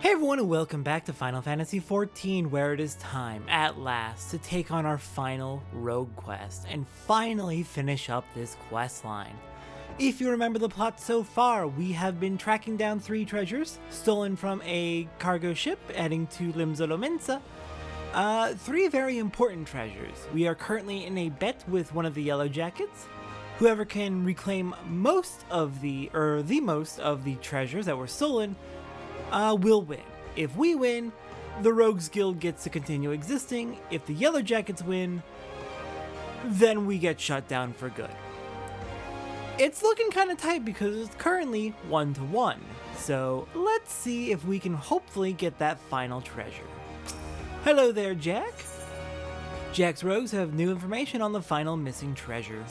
Hey everyone and welcome back to Final Fantasy XIV, where it is time, at last, to take on our final rogue quest and finally finish up this quest line. If you remember the plot so far, we have been tracking down 3 treasures stolen from a cargo ship heading to Limzolomensa. 3 very important treasures. We are currently in a bet with one of the Yellowjackets. Whoever can reclaim most of the treasures that were stolen will win. If we win, the Rogues Guild gets to continue existing. If the Yellowjackets win, then we get shut down for good. It's looking kind of tight because it's currently 1-1, so let's see if we can hopefully get that final treasure. Hello there, Jack. Jack's Rogues have new information on the final missing treasure.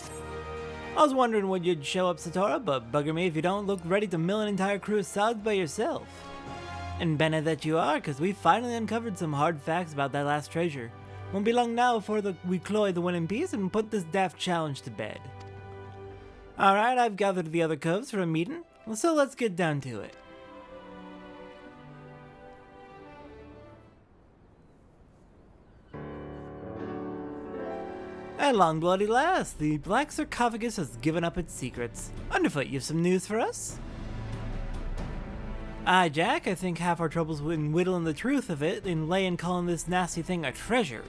I was wondering when you'd show up, Satora, but bugger me if you don't look ready to mill an entire crew of Sogs by yourself. And Bene that you are, because we finally uncovered some hard facts about that last treasure. Won't be long now before we cloy the one in peace and put this daft challenge to bed. Alright, I've gathered the other coves for a meeting, so let's get down to it. At long bloody last, the Black Sarcophagus has given up its secrets. Underfoot, you have some news for us? Aye, Jack, I think half our troubles in whittling the truth of it and laying calling this nasty thing a treasure.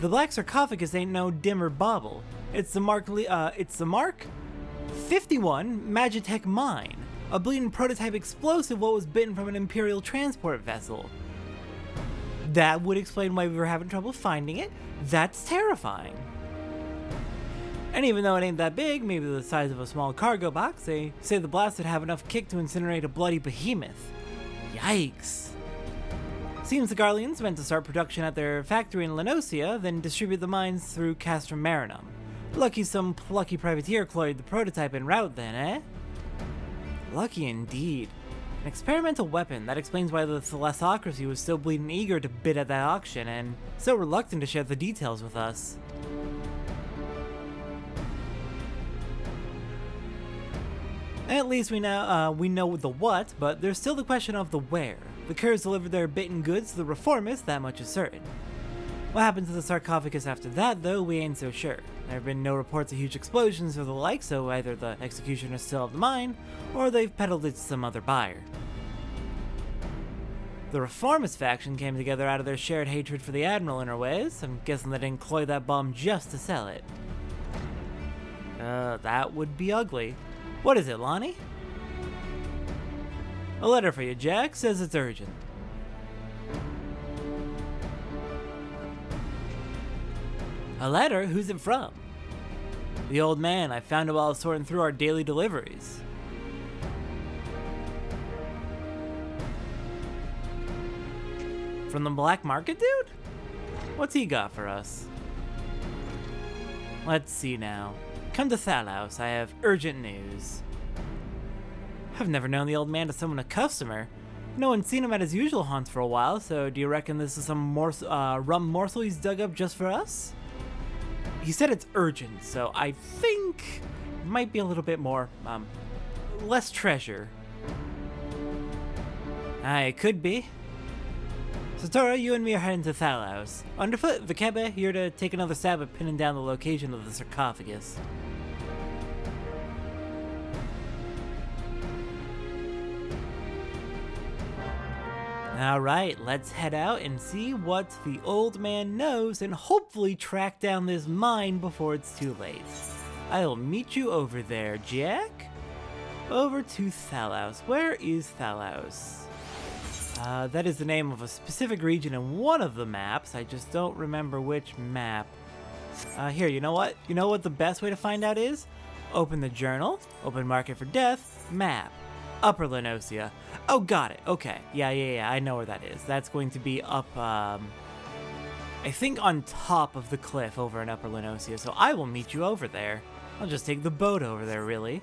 The Black Sarcophagus ain't no dimmer bauble. It's the Mark 51 Magitech mine, a bleeding prototype explosive what was bitten from an Imperial transport vessel. That would explain why we were having trouble finding it. That's terrifying. And even though it ain't that big, maybe the size of a small cargo box, they say the blast would have enough kick to incinerate a bloody behemoth. Yikes. Seems the Garleans meant to start production at their factory in Lenosia, then distribute the mines through Castrum Marinum. Lucky some plucky privateer cloyed the prototype en route then, eh? Lucky indeed. An experimental weapon, that explains why the Thalassocracy was so bleeding eager to bid at that auction, and so reluctant to share the details with us. At least we know the what, but there's still the question of the where. The Curs delivered their bitten goods to the Reformists, that much is certain. What happened to the sarcophagus after that, though, we ain't so sure. There have been no reports of huge explosions or the like, so either the executioners still have the mine, or they've peddled it to some other buyer. The Reformist faction came together out of their shared hatred for the Admiral in her ways. I'm guessing they didn't cloy that bomb just to sell it. That would be ugly. What is it, Lonnie? A letter for you, Jack. Says it's urgent. A letter? Who's it from? The old man. I found it while I was sorting through our daily deliveries. From the black market dude? What's he got for us? Let's see now. Come to Thalos, I have urgent news. I've never known the old man to summon a customer. No one's seen him at his usual haunts for a while, so do you reckon this is some rum morsel he's dug up just for us? He said it's urgent, so I think it might be a little bit more, less treasure. It could be. Satora, you and me are heading to Thalos. Underfoot, Vikebe, here to take another stab at pinning down the location of the sarcophagus. Alright, let's head out and see what the old man knows and hopefully track down this mine before it's too late. I'll meet you over there, Jack. Over to Thalos. Where is Thalos? That is the name of a specific region in one of the maps. I just don't remember which map. Here, you know what? You know what the best way to find out is? Open the journal, open Market for Death, map. Upper Lenosia. Oh, got it. Okay. Yeah, I know where that is. That's going to be up, I think on top of the cliff over in Upper Lenosia, so I will meet you over there. I'll just take the boat over there, really.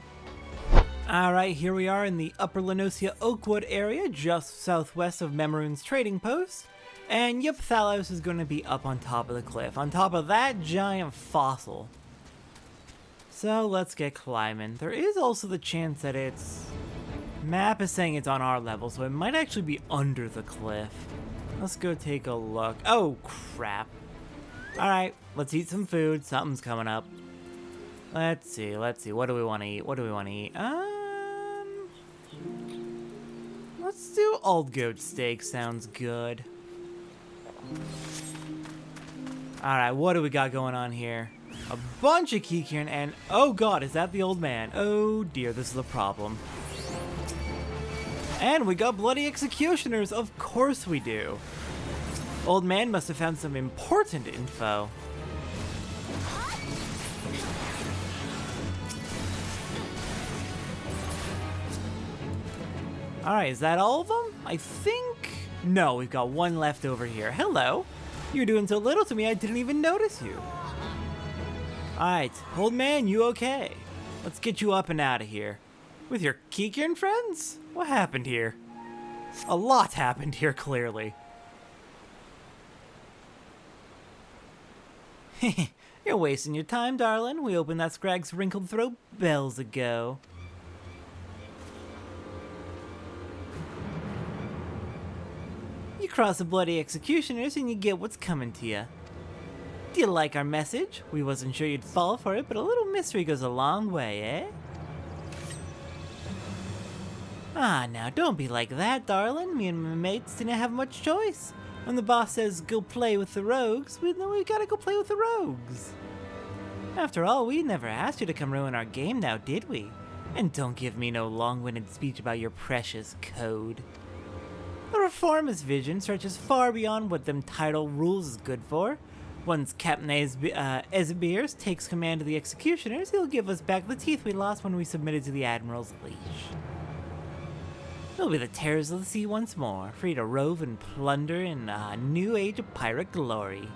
Alright, here we are in the Upper Lenosia Oakwood area, just southwest of Memorune's trading post. And yep, Thalos is going to be up on top of the cliff, on top of that giant fossil. So let's get climbing. There is also the chance that it's Map is saying it's on our level, so it might actually be under the cliff. Let's go take a look. Oh, crap. Alright, let's eat some food. Something's coming up. Let's see. What do we want to eat? Let's do old goat steak. Sounds good. Alright, what do we got going on here? A bunch of Kikirin and... Oh god, is that the old man? Oh dear, this is a problem. And we got bloody executioners, of course we do. Old man must have found some important info. Alright, is that all of them? I think... No, we've got one left over here. Hello. You're doing so little to me I didn't even notice you. Alright, old man, you okay? Let's get you up and out of here. With your Kikirin friends? What happened here? A lot happened here, clearly. You're wasting your time, darling. We opened that Scrag's wrinkled throat bells ago. You cross the bloody executioners and you get what's coming to you. Do you like our message? We wasn't sure you'd fall for it, but a little mystery goes a long way, eh? Ah, now don't be like that, darling. Me and my mates didn't have much choice. When the boss says go play with the rogues, we know we gotta go play with the rogues. After all, we never asked you to come ruin our game now, did we? And don't give me no long-winded speech about your precious code. The reformist vision stretches far beyond what them title rules is good for. Once Captain Ezbeers takes command of the executioners, he'll give us back the teeth we lost when we submitted to the Admiral's leash. We'll be the terrors of the sea once more, free to rove and plunder in a new age of pirate glory.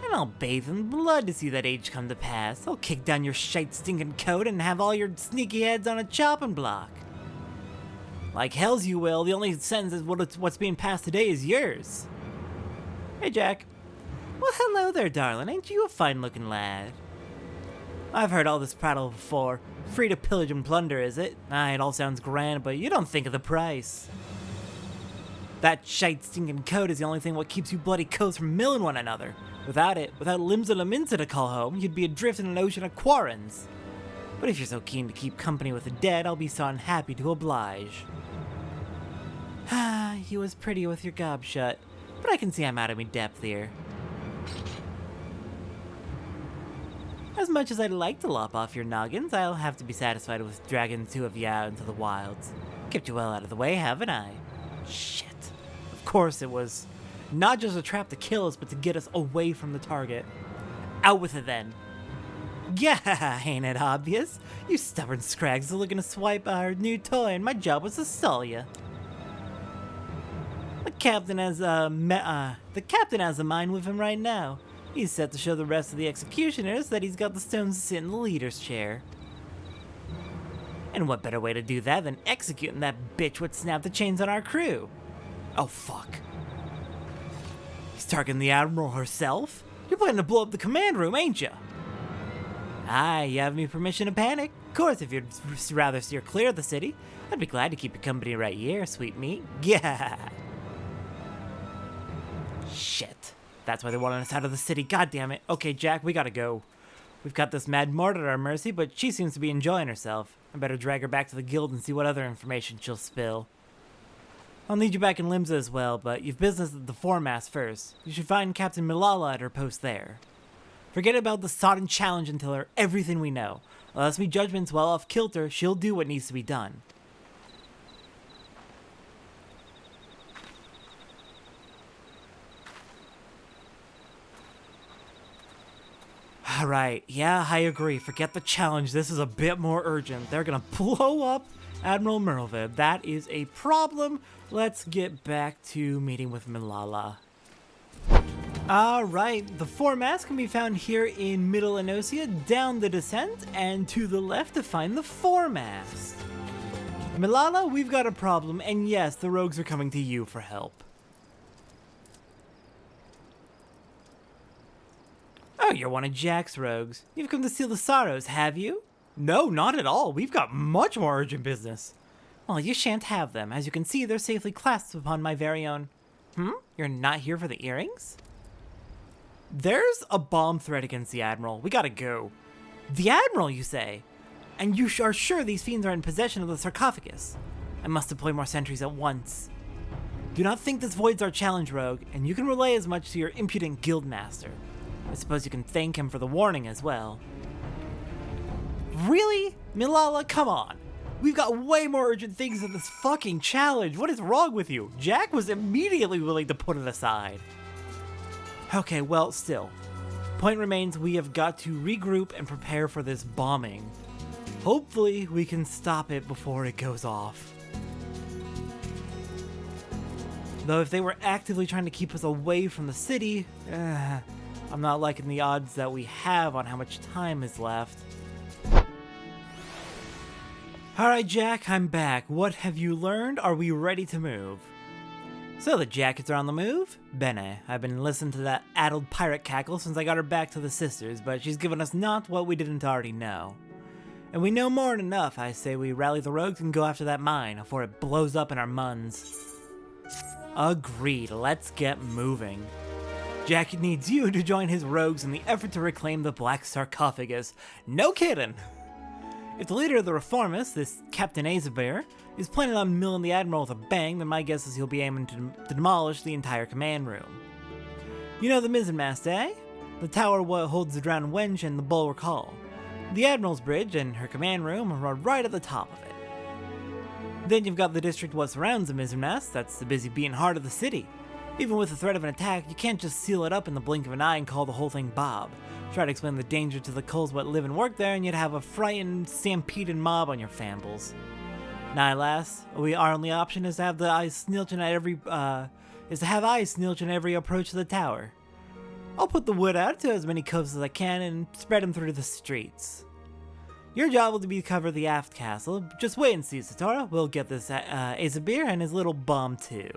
And I'll bathe in blood to see that age come to pass. I'll kick down your shite stinking coat and have all your sneaky heads on a chopping block. Like hells you will, the only sentence is what's being passed today is yours. Hey Jack. Well hello there darling, ain't you a fine looking lad? I've heard all this prattle before. Free to pillage and plunder, is it? It all sounds grand, but you don't think of the price. That shite stinking coat is the only thing what keeps you bloody coats from milling one another. Without it, without limbs and a mincer to call home, you'd be adrift in an ocean of quarrens. But if you're so keen to keep company with the dead, I'll be so unhappy to oblige. You was pretty with your gob shut, but I can see I'm out of me depth here. As much as I'd like to lop off your noggins, I'll have to be satisfied with dragging the two of you out into the wilds. Kept you well out of the way, haven't I? Shit. Of course it was. Not just a trap to kill us, but to get us away from the target. Out with it then. Yeah, ain't it obvious? You stubborn scrags are looking to swipe our new toy, and my job was to stall you. The captain has a mind with him right now. He's set to show the rest of the executioners that he's got the stones to sit in the leader's chair. And what better way to do that than executing that bitch what snapped the chains on our crew? Oh fuck. He's targeting the Admiral herself? You're planning to blow up the command room, ain't ya? Aye, you have me permission to panic. Of course, if you'd rather steer clear of the city, I'd be glad to keep you company right here, sweet meat. Yeah. Shit. That's why they wanted us out of the city, god damn it. Okay, Jack, we gotta go. We've got this mad martyr at our mercy, but she seems to be enjoying herself. I better drag her back to the guild and see what other information she'll spill. I'll need you back in Limsa as well, but you've business at the foremast first. You should find Captain Milala at her post there. Forget about the sodden challenge and tell her everything we know. Unless we judgment's well off kilter, she'll do what needs to be done. Alright, yeah, I agree. Forget the challenge. This is a bit more urgent. They're gonna blow up Admiral Merlvib. That is a problem. Let's get back to meeting with Milala. Alright, the foremast can be found here in Middle Enosia, down the descent, and to the left to find the foremast. Milala, we've got a problem, and yes, the rogues are coming to you for help. Oh, you're one of Jack's rogues. You've come to steal the Sorrows, have you? No, not at all. We've got much more urgent business. Well, you shan't have them. As you can see, they're safely clasped upon my very own... You're not here for the earrings? There's a bomb threat against the Admiral. We gotta go. The Admiral, you say? And you are sure these fiends are in possession of the sarcophagus? I must deploy more sentries at once. Do not think this voids our challenge, Rogue, and you can relay as much to your impudent guildmaster. I suppose you can thank him for the warning as well. Really? Milala, come on. We've got way more urgent things than this fucking challenge. What is wrong with you? Jack was immediately willing to put it aside. Okay, well, still. Point remains, we have got to regroup and prepare for this bombing. Hopefully, we can stop it before it goes off. Though if they were actively trying to keep us away from the city, I'm not liking the odds that we have on how much time is left. Alright, Jack, I'm back. What have you learned? Are we ready to move? So the jackets are on the move? Bene. I've been listening to that addled pirate cackle since I got her back to the sisters, but she's given us not what we didn't already know. And we know more than enough. I say we rally the rogues and go after that mine before it blows up in our muns. Agreed. Let's get moving. Jack needs you to join his rogues in the effort to reclaim the Black Sarcophagus. No kidding! If the leader of the reformists, this Captain Azabear, is planning on milling the Admiral with a bang, then my guess is he'll be aiming to demolish the entire command room. You know the mizzenmast, eh? The tower what holds the drowned wench and the bulwark hall. The Admiral's bridge and her command room are right at the top of it. Then you've got the district what surrounds the mizzenmast, that's the busy beating heart of the city. Even with the threat of an attack, you can't just seal it up in the blink of an eye and call the whole thing Bob. Try to explain the danger to the culls what live and work there, and you'd have a frightened, stampeded mob on your fambles. Now, lass, our only option is to have eyes snilching at every approach to the tower. I'll put the wood out to as many coves as I can and spread them through the streets. Your job will be to cover the aft castle. Just wait and see, Satora. We'll get this Azabear and his little bomb too.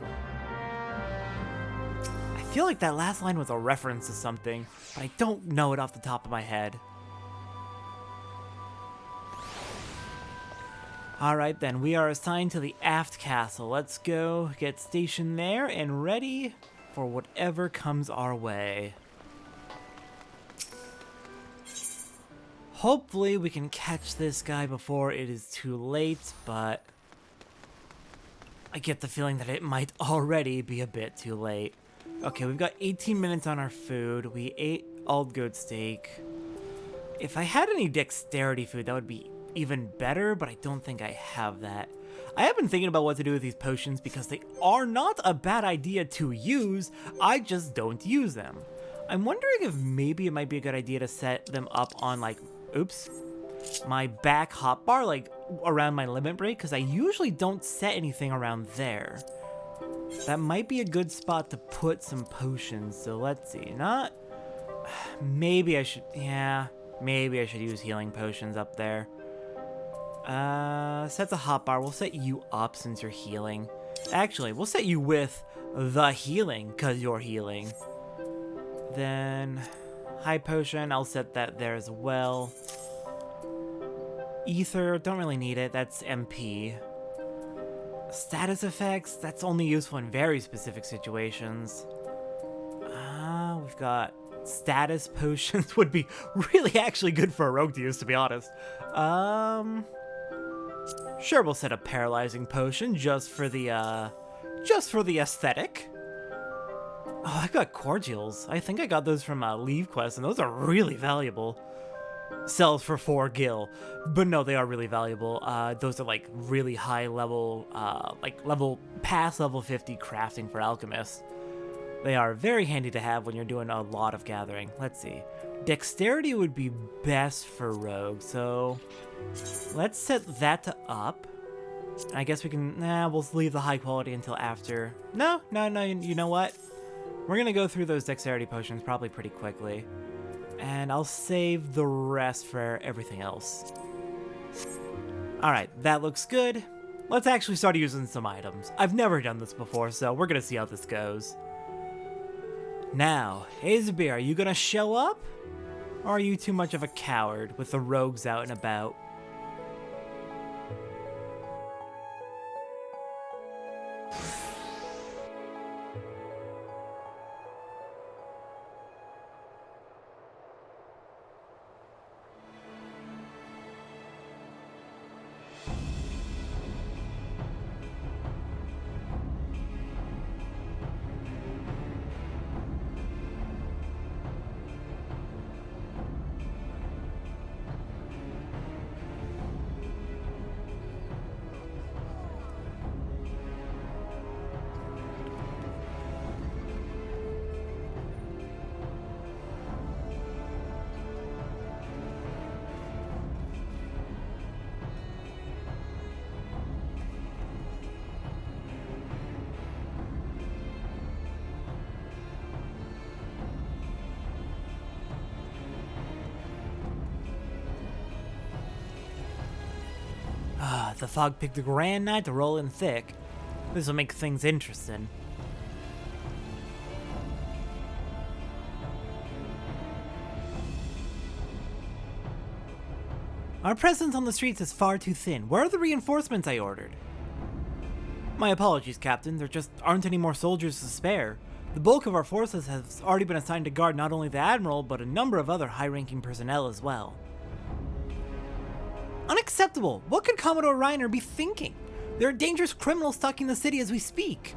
I feel like that last line was a reference to something, but I don't know it off the top of my head. Alright then, we are assigned to the aft castle. Let's go get stationed there and ready for whatever comes our way. Hopefully we can catch this guy before it is too late, but I get the feeling that it might already be a bit too late. Okay, we've got 18 minutes on our food. We ate all goat steak. If I had any dexterity food, that would be even better, but I don't think I have that. I have been thinking about what to do with these potions because they are not a bad idea to use, I just don't use them. I'm wondering if maybe it might be a good idea to set them up on my back hotbar, like around my limit break, because I usually don't set anything around there. That might be a good spot to put some potions, so let's see. Maybe I should use healing potions up there. Set the hotbar. We'll set you up since you're healing. Actually, we'll set you with the healing, because you're healing. Then, high potion, I'll set that there as well. Ether, don't really need it, that's MP. Status effects, that's only useful in very specific situations. We've got status potions would be really actually good for a rogue to use, to be honest. Sure, we'll set a paralyzing potion just for the aesthetic. Oh, I got cordials. I think I got those from Leave Quest, and those are really valuable. Sells for 4 gil, but no, they are really valuable. Those are like really high level, past level 50 crafting for alchemists. They are very handy to have when you're doing a lot of gathering. Let's see. Dexterity would be best for rogue, so let's set that to up. I guess we can, we'll leave the high quality until after. No, you know what? We're gonna go through those dexterity potions probably pretty quickly. And I'll save the rest for everything else. Alright, that looks good. Let's actually start using some items. I've never done this before, so we're gonna see how this goes. Now, Azabear, are you gonna show up? Or are you too much of a coward with the rogues out and about? the fog picked a grand night to roll in thick. This'll make things interesting. Our presence on the streets is far too thin. Where are the reinforcements I ordered? My apologies, Captain. There just aren't any more soldiers to spare. The bulk of our forces has already been assigned to guard not only the Admiral, but a number of other high-ranking personnel as well. Unacceptable! What could Commodore Reiner be thinking? There are dangerous criminals stalking the city as we speak.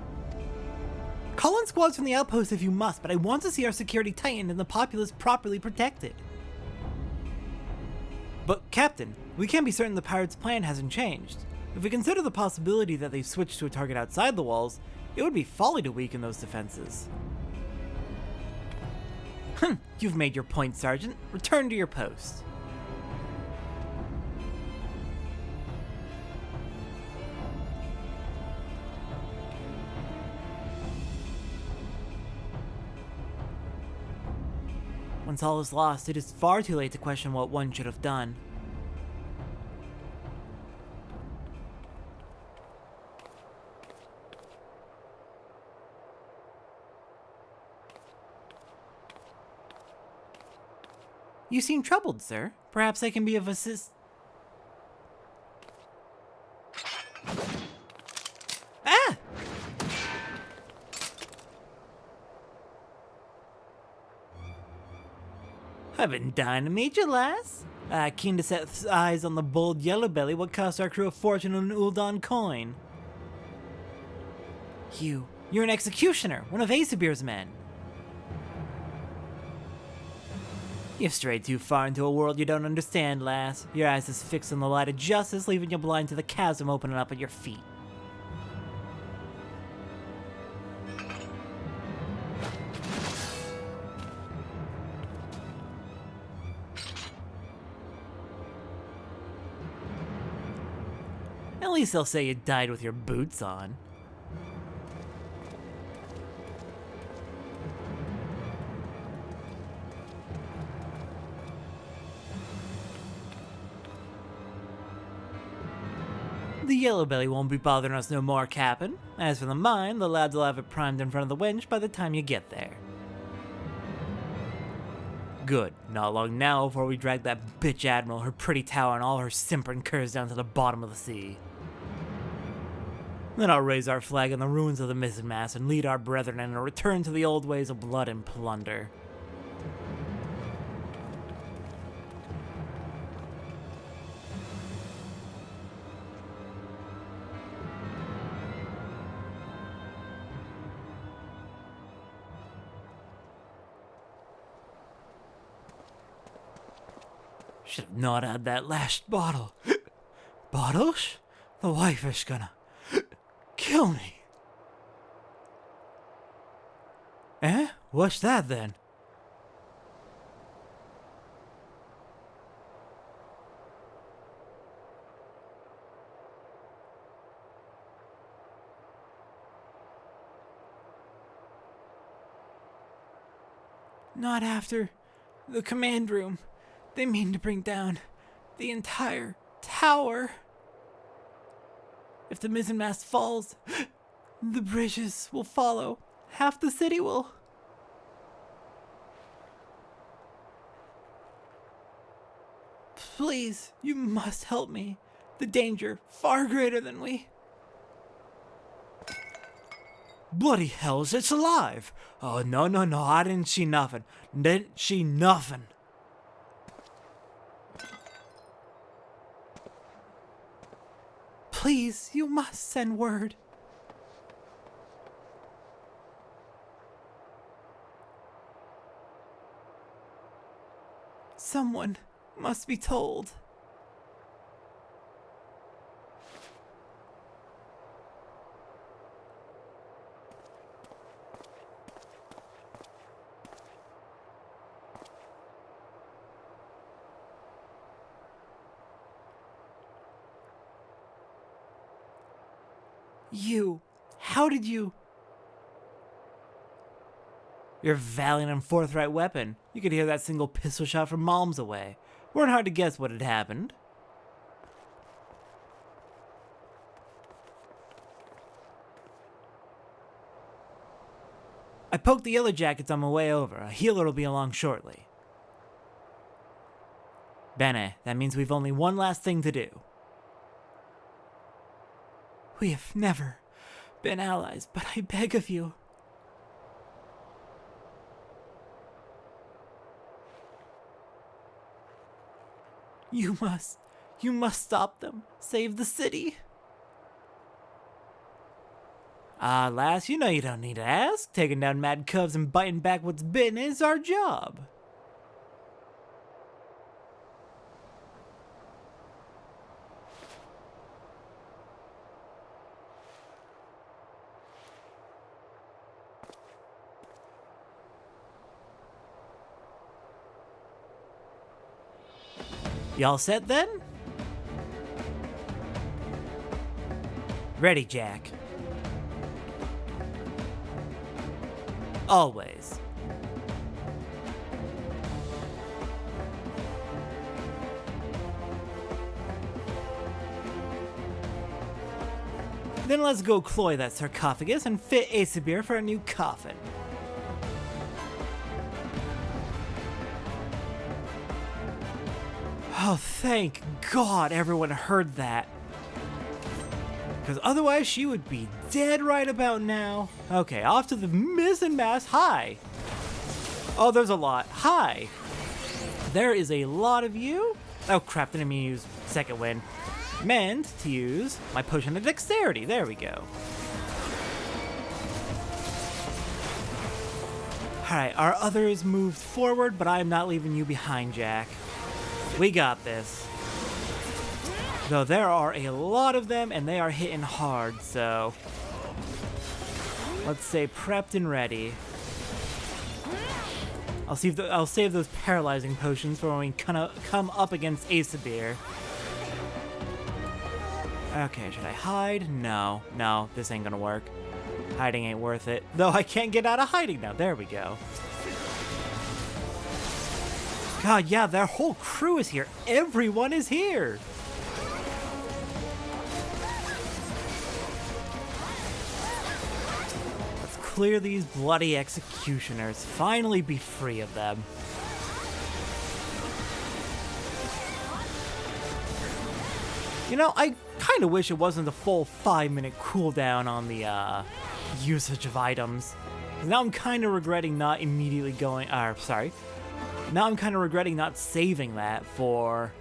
Call in squads from the outpost if you must, but I want to see our security tightened and the populace properly protected. But, Captain, we can't be certain the pirates' plan hasn't changed. If we consider the possibility that they've switched to a target outside the walls, it would be folly to weaken those defenses. You've made your point, Sergeant. Return to your post. Once all is lost, it is far too late to question what one should have done. You seem troubled, sir. Perhaps I can be of assist. Ah! I've been dying to meet you, lass. Keen to set eyes on the bold yellow belly what cost our crew a fortune on an Uldon coin. You're an executioner, one of Asabir's men. You've strayed too far into a world you don't understand, lass. Your eyes is fixed on the light of justice, leaving you blind to the chasm opening up at your feet. At least they'll say you died with your boots on. The yellow belly won't be bothering us no more, Cap'n. As for the mine, the lads will have it primed in front of the wench by the time you get there. Good. Not long now before we drag that bitch Admiral, her pretty tower, and all her simpering curs down to the bottom of the sea. Then I'll raise our flag in the ruins of the mizzen mast and lead our brethren in a return to the old ways of blood and plunder. Should have not had that last bottle. Bottles? The wife is gonna kill me. Eh? What's that then? Not after the command room. They mean to bring down the entire tower. If the mizzenmast falls, the bridges will follow. Half the city will. Please, you must help me. The danger far greater than we. Bloody hells, it's alive! Oh, no, I didn't see nothing. Didn't see nothing. Please, you must send word. Someone must be told. How did you? Your valiant and forthright weapon. You could hear that single pistol shot from miles away. Weren't hard to guess what had happened. I poked the Yellowjackets on my way over. A healer will be along shortly. Bene, that means we've only one last thing to do. We have never been allies, but I beg of you. You must stop them. Save the city. Ah, lass, you know you don't need to ask. Taking down mad cubs and biting back what's bitten is our job. Y'all set then? Ready, Jack. Always. Then let's go cloy that sarcophagus and fit Aesir for a new coffin. Oh, thank God everyone heard that. Because otherwise she would be dead right about now. Okay, off to the missing mass. Hi. Oh, there's a lot. Hi. There is a lot of you. Oh crap, didn't mean to use second wind. Meant to use my potion of dexterity. There we go. Alright, our others moved forward, but I am not leaving you behind, Jack. We got this. Though there are a lot of them, and they are hitting hard, so... let's say prepped and ready. I'll save those paralyzing potions for when we come up against Aesir. Okay, should I hide? No, this ain't gonna work. Hiding ain't worth it. Though I can't get out of hiding now. There we go. God, yeah, their whole crew is here. Everyone is here. Let's clear these bloody executioners. Finally be free of them. You know, I kind of wish it wasn't a full 5-minute cooldown on the usage of items. Now I'm kind of regretting not immediately going... sorry. Now I'm kind of regretting not saving that for...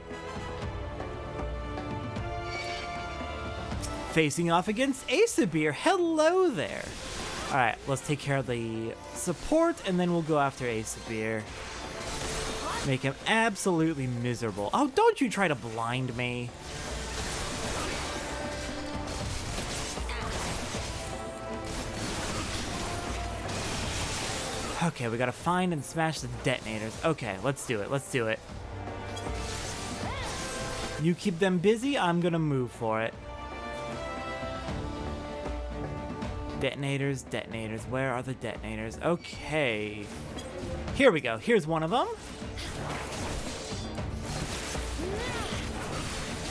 facing off against Aesir. Hello there. Alright, let's take care of the support, and then we'll go after Aesir. Make him absolutely miserable. Oh, don't you try to blind me. Okay, we gotta find and smash the detonators. Okay, let's do it. You keep them busy, I'm gonna move for it. Detonators. Where are the detonators? Okay. Here we go. Here's one of them.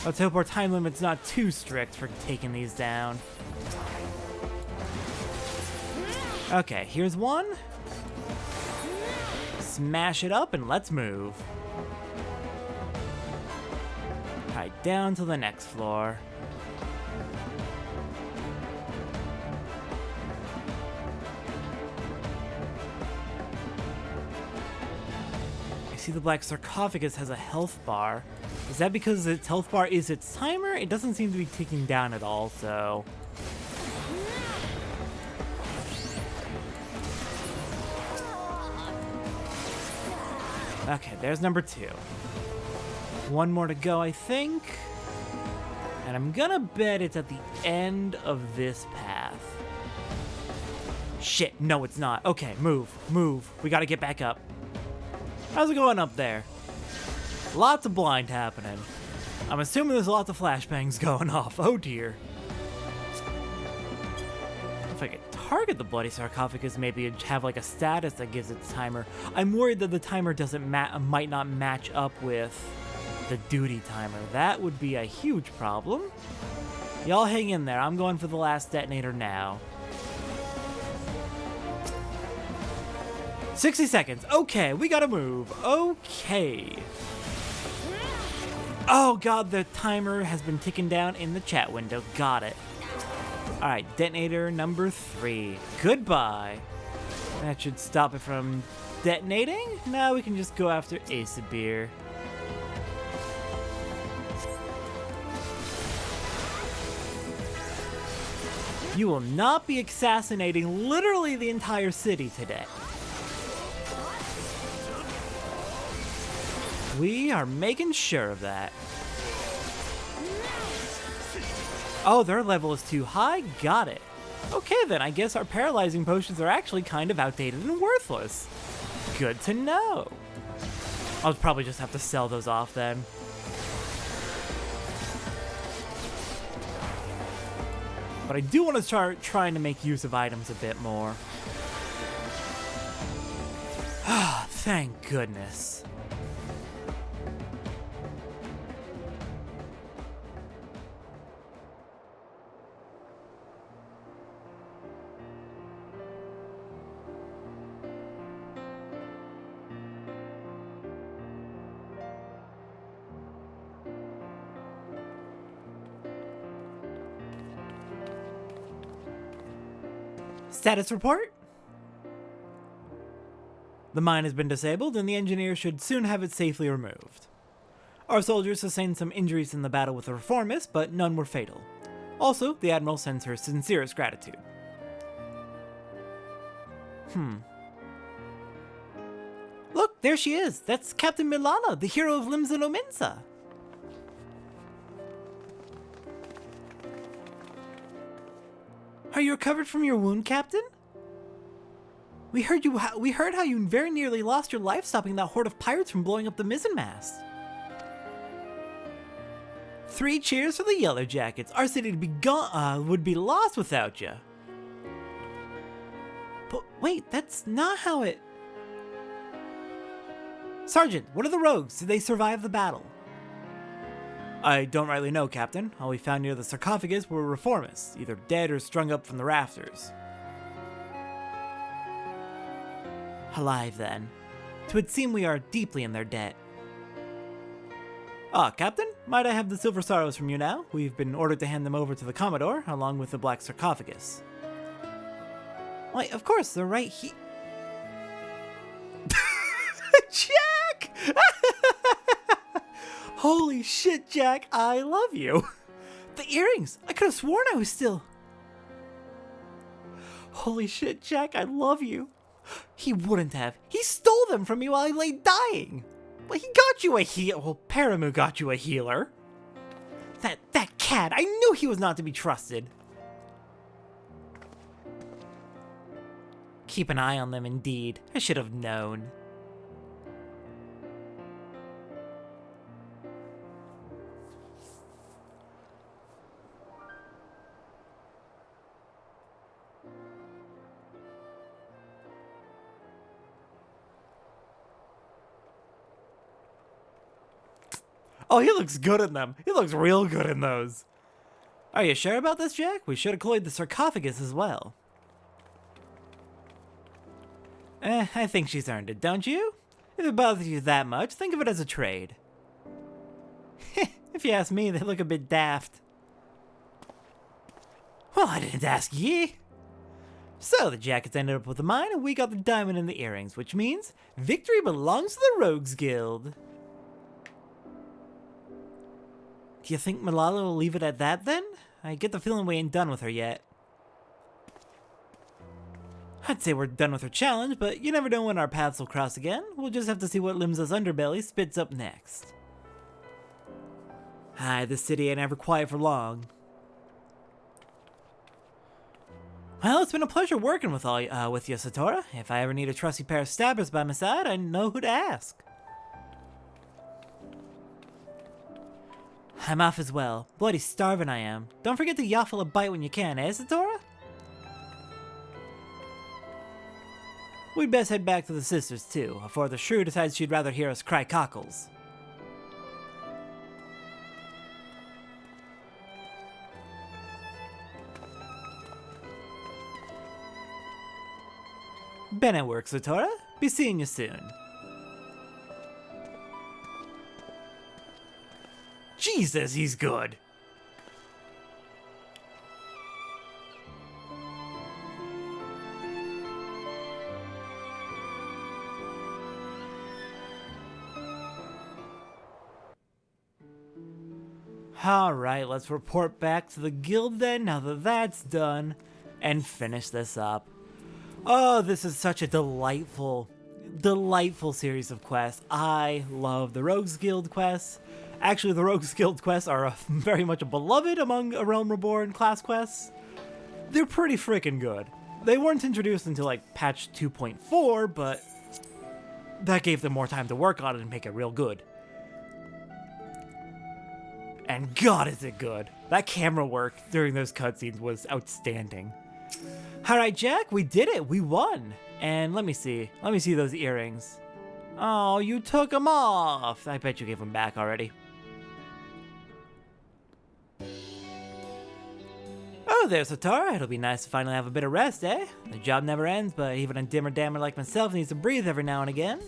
Let's hope our time limit's not too strict for taking these down. Okay, here's one. Smash it up and let's move. Alright, down to the next floor. I see the Black Sarcophagus has a health bar. Is that because its health bar is its timer? It doesn't seem to be ticking down at all, so... Okay, there's number 2. One more to go, I think. And I'm gonna bet it's at the end of this path. Shit, no it's not. Okay, move. We gotta get back up. How's it going up there? Lots of blind happening. I'm assuming there's lots of flashbangs going off. Oh dear. If I could target the bloody sarcophagus, maybe it'd have like a status that gives it timer. I'm worried that the timer might not match up with the duty timer. That would be a huge problem. Y'all hang in there. I'm going for the last detonator now. 60 seconds. Okay, we gotta move. Okay. Oh god, the timer has been ticking down in the chat window. Got it. Alright, detonator number 3. Goodbye. That should stop it from detonating. Now we can just go after Aesir. You will not be assassinating literally the entire city today. We are making sure of that. Oh, their level is too high? Got it. Okay then, I guess our paralyzing potions are actually kind of outdated and worthless. Good to know. I'll probably just have to sell those off then. But I do want to start trying to make use of items a bit more. Ah, thank goodness. Status report? The mine has been disabled and the engineer should soon have it safely removed. Our soldiers sustained some injuries in the battle with the reformists, but none were fatal. Also, the Admiral sends her sincerest gratitude. Look, there she is! That's Captain Milala, the hero of Limsa no Minsa! Are you recovered from your wound, Captain? We heard how you very nearly lost your life stopping that horde of pirates from blowing up the mizzenmast. 3 cheers for the Yellowjackets. Our city would be lost without you. But wait, that's not how it... Sergeant, what are the rogues? Did they survive the battle? I don't rightly know, Captain. All we found near the sarcophagus were reformists, either dead or strung up from the rafters. Alive, then. 'Twould seem we are deeply in their debt. Ah, Captain, might I have the silver sorrows from you now? We've been ordered to hand them over to the Commodore, along with the Black Sarcophagus. Why, of course, they're right here. Jack! Holy shit, Jack, I love you. The earrings! I could have sworn I was still... Holy shit, Jack, I love you. He wouldn't have. He stole them from me while I lay dying. Well, he got you a heal. Well, Paramu got you a healer. That cat, I knew he was not to be trusted. Keep an eye on them, indeed. I should have known. Oh, he looks good in them. He looks real good in those. Are you sure about this, Jack? We should have cloyed the sarcophagus as well. I think she's earned it, don't you? If it bothers you that much, think of it as a trade. If you ask me, they look a bit daft. Well, I didn't ask ye. So, the jackets ended up with the mine, and we got the diamond and the earrings, which means victory belongs to the Rogues Guild. Do you think Milala will leave it at that, then? I get the feeling we ain't done with her yet. I'd say we're done with her challenge, but you never know when our paths will cross again. We'll just have to see what Limsa's underbelly spits up next. This city ain't ever quiet for long. Well, it's been a pleasure working with you, Satora. If I ever need a trusty pair of stabbers by my side, I know who to ask. I'm off as well. Bloody starving I am. Don't forget to yaffle a bite when you can, eh, Satora? We'd best head back to the sisters, too, before the shrew decides she'd rather hear us cry cockles. Been at work, Satora. Be seeing you soon. Jesus, he's good. Alright, let's report back to the guild then, now that that's done, and finish this up. Oh, this is such a delightful series of quests. I love the Rogues Guild quests. Actually, the Rogues Guild quests are very much a beloved among A Realm Reborn class quests. They're pretty freaking good. They weren't introduced until like patch 2.4, but that gave them more time to work on it and make it real good. And God, is it good. That camera work during those cutscenes was outstanding. Alright, Jack, we did it. We won. And let me see those earrings. Oh, you took them off. I bet you gave them back already. Oh, there's Satara. It'll be nice to finally have a bit of rest, eh? The job never ends, but even a dimmer dammer like myself needs to breathe every now and again.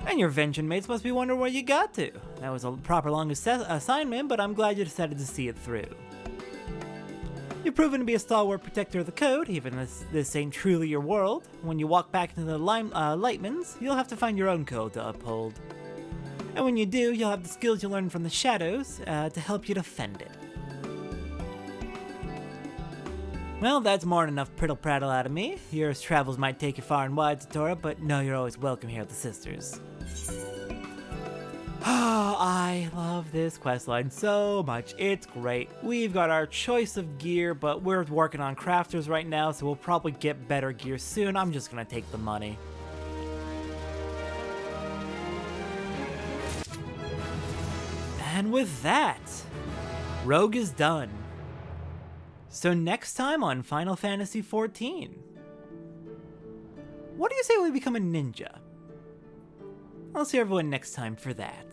And your vengeance mates must be wondering where you got to. That was a proper long assignment, but I'm glad you decided to see it through. You've proven to be a stalwart protector of the code, even if this ain't truly your world. When you walk back into the Lightmans, you'll have to find your own code to uphold. And when you do, you'll have the skills you learned from the shadows to help you defend it. Well, that's more than enough prattle out of me. Your travels might take you far and wide, Satora, but know you're always welcome here at the Sisters. Oh, I love this questline so much. It's great. We've got our choice of gear, but we're working on crafters right now, so we'll probably get better gear soon. I'm just gonna take the money. And with that, Rogue is done. So next time on Final Fantasy XIV, what do you say we become a ninja? I'll see everyone next time for that.